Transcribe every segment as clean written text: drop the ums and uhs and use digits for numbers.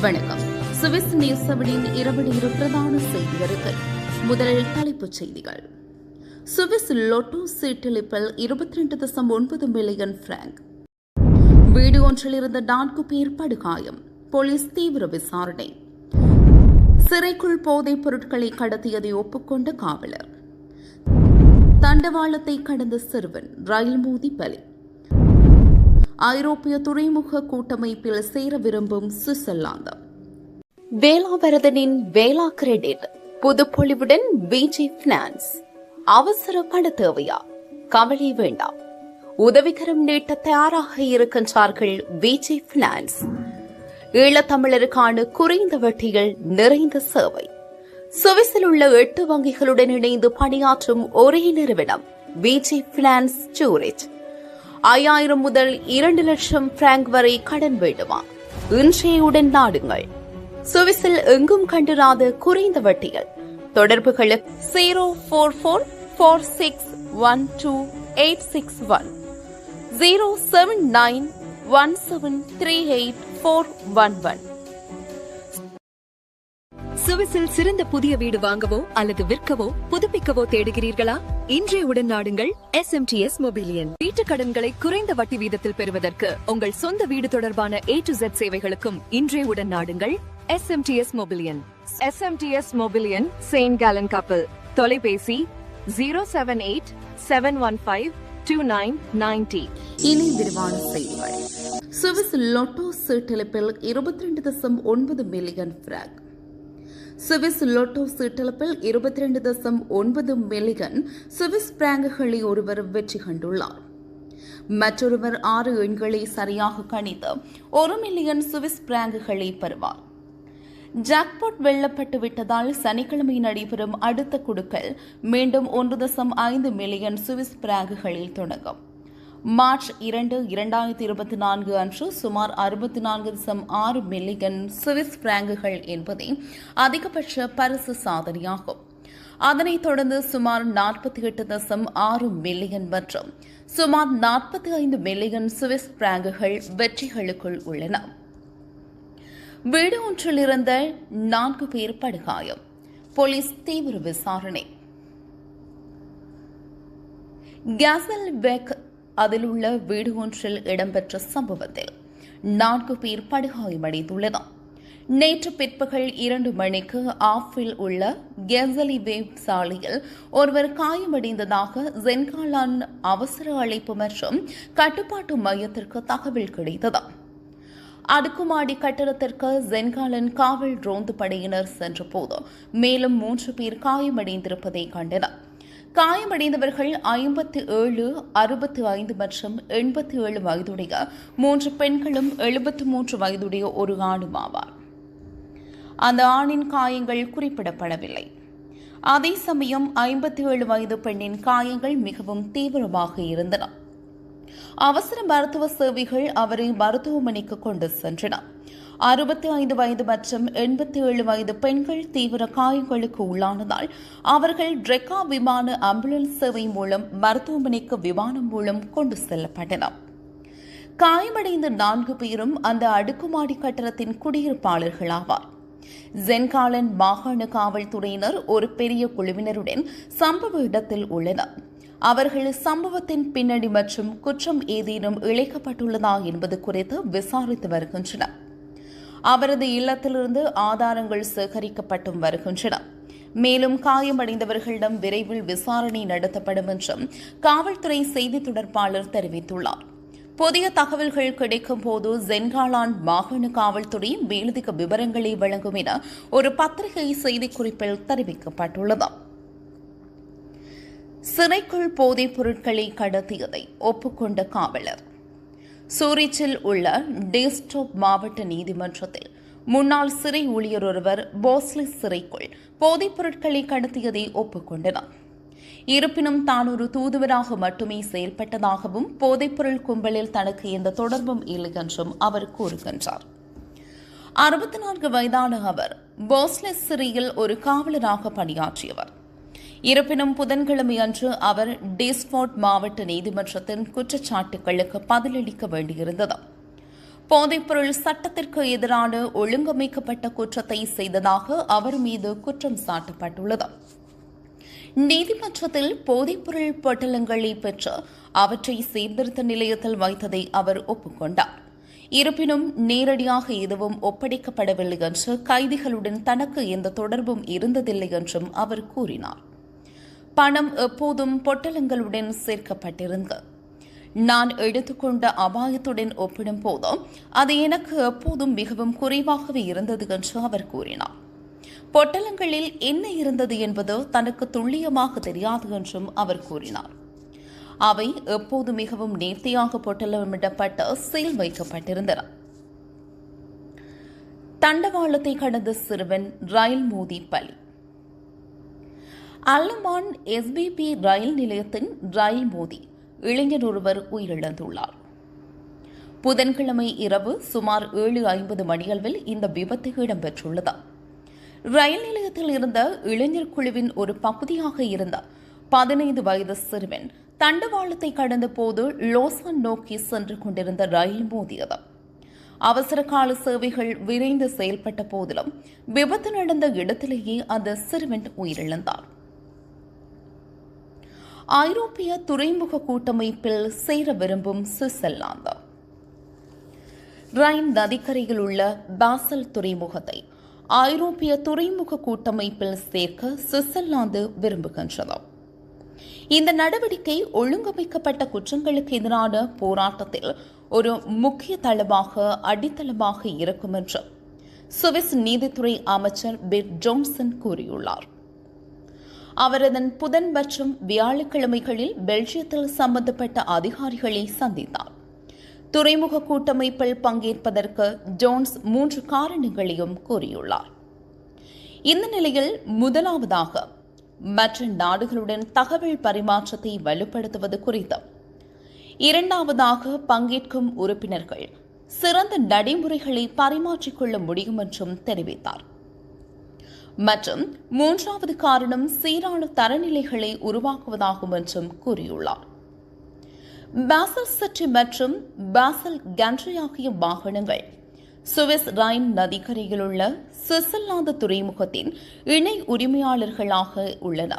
வணக்கம். Swiss news 7 இரவு நேர பிரதான செய்தி அறிக்கை. முதலில் தலைப்புச் செய்திகள். சுவிஸ் லோட்டோ சீட்டளிப்பில் 22.9 மில்லியன் பிராங்க். வீடு ஒன்றில் இருந்த 4 பேர் படுகாயம். போலீஸ் தீவிர விசாரணை. சிறைக்குள் போதைப் பொருட்களை கடத்தியதை ஒப்புக்கொண்ட காவலர். தண்டவாளத்தை கடந்த சிறுவன் ரயில் மோதி பலி. ஐரோப்பிய துறைமுக கூட்டமைப்பில் சேர விரும்பும் சுவிட்சர்லாந்து. வேளாவரதனின் வேளா கிரெடிட் புதுப்பொலிவுடன் விஜி பினான்ஸ். அவசர பண தேவையா? கவலை வேண்டாம், உதவிகரம் நீட்ட தயாராக இருக்கின்றார்கள் விஜி பினான்ஸ். ஈழத்தமிழருக்கான குறைந்த வட்டியில் நிறைந்த சேவை. சுவிஸில் உள்ள 8 வங்கிகளுடன் இணைந்து பணியாற்றும் ஒரே நிறுவனம் விஜி பினான்ஸ் சூரிச். 5000 முதல் 2 லட்சம் பிராங்க் வரை கடன் வேண்டுமா? இன்றையுடன் நாடுங்கள். சுவிஸில் எங்கும் கண்டிராத குறைந்த வட்டிகள். தொடர்புகளுக்கு 044612861 07917384411. சுவிஸில் சிறந்த புதிய வீடு வாங்கவோ அல்லது விற்கவோ புதுப்பிக்கவோ தேடுகிறீர்களா? இன்றைய உடன் நாடுங்கள் SMTS மொபிலியன். வீட்டு கடன்களை குறைந்த வட்டி வீதத்தில் பெறுவதற்கு உங்கள் சொந்த வீடு தொடர்பான A to Z சேவைகளுக்கும் இன்றைய உடன் நாடுங்கள் SMTS மொபிலியன். SMTS மொபிலியன் செயின்ட் கேலன் கப்பல். தொலைபேசி 078-715-2990. இனி விரிவான செய்திகள். சுவிஸ் லோட்டோ சீட்டளிப்பில் 22.9 மில்லியன் பிராங்க். சுவிஸ் லோட்டோ சீட்டளிப்பில் 22.9 மில்லியன் சுவிஸ் பிராங்குகளை ஒருவர் வெற்றி கண்டுள்ளார். மற்றொருவர் 6 எண்களை சரியாக கணித்து 1 மில்லியன் சுவிஸ் பிராங்குகளை பெறுவார். ஜாக்பாட் வெல்லப்பட்டு விட்டதால் சனிக்கிழமை நடைபெறும் அடுத்த குடுக்கல் மீண்டும் 1.5 மில்லியன் சுவிஸ் பிராங்குகளில் தொடங்கும். மார்ச் 2, 2024 அன்று சுமார் 64.6 மில்லியன் சுவிஸ் பிராங்குகள் என்பதே அதிகபட்ச பரிசு சாதனையாகும். அதனைத் தொடர்ந்து சுமார் 48.6 மில்லியன் மற்றும் சுமார் 45 மில்லியன் சுவிஸ் பிராங்குகள் வெற்றிகளுக்குள் உள்ளன. வீடு ஒன்றில் இருந்த 4 பேர் படுகாயம். போலீஸ் தீவிர விசாரணை. கேசல்பெக் அதில் உள்ள வீடு ஒன்றில் இடம்பெற்ற சம்பவத்தில் 4 பேர் படுகாயமடைந்துள்ளனர். நேற்று பிற்பகல் 2 மணிக்கு ஆஃபில் உள்ள கெசலிவேவ் சாலையில் ஒருவர் காயமடைந்ததாக ஜென்காலான் அவசர அழைப்பு மற்றும் கட்டுப்பாட்டு மையத்திற்கு தகவல் கிடைத்தது. அடுக்குமாடி கட்டடத்திற்கு ஜென்காலன் காவல் ரோந்து படையினர் சென்றபோது மேலும் 3 பேர் காயமடைந்திருப்பதை கண்டனர். காயமடைந்தவர்கள் 57, 65 மற்றும் 87 வயதுடைய 3 பெண்களும் 73 வயதுடைய ஒரு ஆணும் ஆவார். அந்த ஆணின் காயங்கள் குறிப்பிடப்படவில்லை. அதே சமயம் 57 வயது பெண்ணின் காயங்கள் மிகவும் தீவிரமாக இருந்தன. அவசர மருத்துவ சேவைகள் அவரை மருத்துவமனைக்கு கொண்டு சென்றன. 65 வயது மற்றும் 87 வயது பெண்கள் தீவிர காயங்களுக்கு உள்ளானதால் அவர்கள் ட்ரெக்கா விமான ஆம்புலன்ஸ் சேவை மூலம் மருத்துவமனைக்கு விமானம் மூலம் கொண்டு செல்லப்பட்டனர். காயமடைந்த 4 பேரும் அந்த அடுக்குமாடி கட்டடத்தின் குடியிருப்பாளர்கள் ஆவார். ஜென்காலன் மாகாண காவல்துறையினர் ஒரு பெரிய குழுவினருடன் சம்பவ இடத்தில் உள்ளனர். அவர்கள் சம்பவத்தின் பின்னணி மற்றும் குற்றம் ஏதேனும் இழைக்கப்பட்டுள்ளதா என்பது குறித்து விசாரித்து வருகின்றனர். அவரது இல்லத்திலிருந்து ஆதாரங்கள் சேகரிக்கப்பட்டும் வருகின்றன. மேலும் காயமடைந்தவர்களிடம் விரைவில் விசாரணை நடத்தப்படும் என்றும் காவல்துறை செய்தி தொடர்பாளர் தெரிவித்துள்ளார். புதிய தகவல்கள் கிடைக்கும் போது ஜென்காலான் மாகாண காவல்துறை மேலதிக விவரங்களை வழங்கும் என ஒரு பத்திரிகை செய்திக்குறிப்பில் தெரிவிக்கப்பட்டுள்ளது. சிறைக்குள் போதைப் பொருட்களை கடத்தியதை ஒப்புக்கொண்ட காவலர். சூரிச்சில் உள்ள டேஸ்டாப் மாவட்ட நீதிமன்றத்தில் முன்னாள் சிறை ஊழியர் ஒருவர் போஸ்லிஸ் சிறைக்குள் போதைப் பொருட்களை கடத்தியதை ஒப்புக்கொண்டனர். இருப்பினும் தான் ஒரு தூதுவராக மட்டுமே செயல்பட்டதாகவும் போதைப்பொருள் கும்பலில் தனக்கு எந்த தொடர்பும் இல்லை என்றும் அவர் கூறுகின்றார். 64 வயதான அவர் போஸ்லிஸ் சிறையில் ஒரு காவலராக பணியாற்றியவர். இருப்பினும் புதன்கிழமை அன்று அவர் டேஸ்பாட் மாவட்ட நீதிமன்றத்தின் குற்றச்சாட்டுகளுக்கு பதிலளிக்க வேண்டியிருந்தது. போதைப்பொருள் சட்டத்திற்கு எதிரான ஒழுங்கமைக்கப்பட்ட குற்றத்தை செய்ததாக அவர் மீது குற்றம் சாட்டப்பட்டுள்ளது. நீதிமன்றத்தில் போதைப்பொருள் பொட்டலங்களை பெற்று அவற்றை சீர்திருத்த நிலையத்தில் வைத்ததை அவர் ஒப்புக்கொண்டார். இருப்பினும் நேரடியாக எதுவும் ஒப்படைக்கப்படவில்லை என்று கைதிகளுடன் தனக்கு எந்த தொடர்பும் இருந்ததில்லை என்றும் அவர் கூறினார். பணம் எப்போதும் பொட்டலங்களுடன் சேர்க்கப்பட்டிருந்தது. நான் எடுத்துக்கொண்ட அபாயத்துடன் ஒப்பிடும் போதும் அது எனக்கு எப்போதும் மிகவும் குறைவாகவே இருந்தது என்று அவர் கூறினார். பொட்டலங்களில் என்ன இருந்தது என்பது தனக்கு துல்லியமாக தெரியாது என்றும் அவர் கூறினார். அவை எப்போது மிகவும் நேர்த்தியாக பொட்டலமிடப்பட்டு சீல் வைக்கப்பட்டிருந்தன. தண்டவாளத்தை கடந்த சிறுவன் ரயில் மோதி பலி. அல்லமான் SBP ரயில் நிலையத்தின் ரயில் மோதி இளைஞர் ஒருவர் உயிரிழந்துள்ளார். புதன்கிழமை இரவு சுமார் 7:50 மணியளவில் இந்த விபத்து இடம்பெற்றுள்ளது. ரயில் நிலையத்தில் இருந்த இளைஞர் குழுவின் ஒரு பகுதியாக இருந்த 15 வயது சிறுவன் தண்டவாளத்தை கடந்த போது லோசான் நோக்கி சென்று கொண்டிருந்த ரயில் மோதியது. அவசர கால சேவைகள் விரைந்து செயல்பட்ட போதிலும் விபத்து நடந்த இடத்திலேயே அந்த சிறுவன் உயிரிழந்தார். ஐரோப்பிய துறைமுக கூட்டமைப்பில் சேர விரும்பும் சுவிட்சர்லாந்து. ரைன் நதிக்கரையில் உள்ள பாசல் துறைமுகத்தை ஐரோப்பிய துறைமுக கூட்டமைப்பில் சேர்க்க சுவிட்சர்லாந்து விரும்புகின்றது. இந்த நடவடிக்கை ஒழுங்கமைக்கப்பட்ட குற்றங்களுக்கு எதிரான போராட்டத்தில் ஒரு முக்கிய தளமாக அடித்தளமாக இருக்கும் என்று சுவிஸ் நீதித்துறை அமைச்சர் பிர் ஜோன்சன் கூறியுள்ளார். அவர் அதன் புதன் மற்றும் வியாழக்கிழமைகளில் பெல்ஜியத்தில் சம்பந்தப்பட்ட அதிகாரிகளை சந்தித்தார். துறைமுக கூட்டமைப்பில் பங்கேற்பதற்கு ஜோன்ஸ் 3 காரணங்களையும் கூறியுள்ளார். இந்த நிலையில் முதலாவதாக மற்ற நாடுகளுடன் தகவல் பரிமாற்றத்தை வலுப்படுத்துவது குறித்து, இரண்டாவதாக பங்கேற்கும் உறுப்பினர்கள் சிறந்த நடைமுறைகளை பரிமாற்றிக்கொள்ள முடியும் என்றும் தெரிவித்தார். மற்றும் மூன்றாவது காரணம் சீரான தரநிலைகளை உருவாக்குவதாகும் என்றும் கூறியுள்ளார். பாசல் சிட்டி மற்றும் பாசல் கண்ட்ரி ஆகிய வாகனங்கள் சுவிஸ் ரைன் நதிக்கரையில் உள்ள சுவிட்சர்லாந்து துறைமுகத்தின் இணை உரிமையாளர்களாக உள்ளன.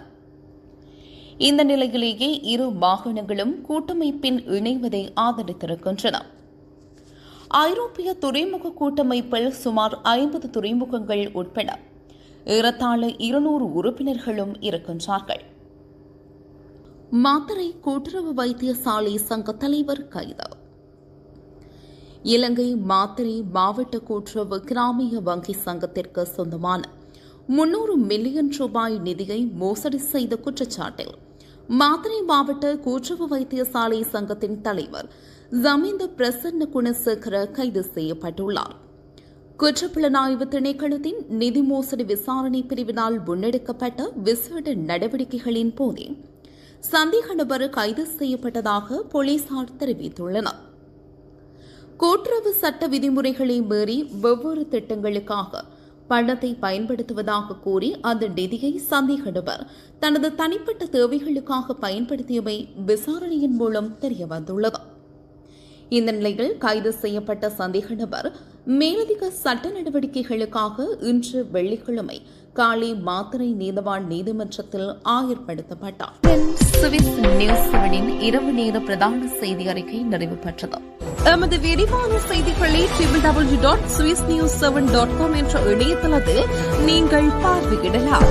இந்த நிலையிலேயே இரு வாகனங்களும் கூட்டமைப்பின் இணைவதை ஆதரித்திருக்கின்றன. ஐரோப்பிய துறைமுக கூட்டமைப்பில் சுமார் 50 துறைமுகங்கள் உட்பட ஏறத்தாழ 200 உறுப்பினர்களும் இருக்கின்றார்கள். மாத்தறை கூட்டுறவு வைத்தியசாலை சங்க தலைவர் கைது. இலங்கை மாத்தறை மாவட்ட கூட்டுறவு கிராமிய வங்கி சங்கத்திற்கு சொந்தமான 300 மில்லியன் ரூபாய் நிதியை மோசடி செய்த குற்றச்சாட்டில் மாத்தறை மாவட்ட கூட்டுறவு வைத்தியசாலை சங்கத்தின் தலைவர் ஜமீந்த பிரசன்ன குணசேகர கைது செய்யப்பட்டுள்ளார். குற்றப்புலனாய்வு திணைக்களத்தின் நிதி மோசடி விசாரணை பிரிவினால் முன்னெடுக்கப்பட்ட விசேட நடவடிக்கைகளின் போதே சந்தேக நபர் கைது செய்யப்பட்டதாக போலீசார் தெரிவித்துள்ளனர். கூட்டுறவு சட்ட விதிமுறைகளை மீறி வெவ்வேறு திட்டங்களுக்காக பணத்தை பயன்படுத்துவதாக கூறி அந்த நிதியை சந்தேக நபர் தனது தனிப்பட்ட தேவைகளுக்காக பயன்படுத்தியவை விசாரணையின் மூலம் தெரியவந்துள்ளது. இந்த நிலையில் கைது செய்யப்பட்ட சந்தேக நபர் மேலதிக சட்ட நடவடிக்கைகளுக்காக இன்று வெள்ளிக்கிழமை காலை மாத்தறை நீதவான் நீதிமன்றத்தில் ஆயர்படுத்தப்பட்டார். சுவிஸ் நியூஸ் 7 இரவு நேர பிரதான செய்தி அறிக்கை நிறைவு பெற்றது. எமது விரிவான செய்திகளை www.swissnews7.com என்ற இணையதளத்தில் நீங்கள் பார்வையிடலாம்.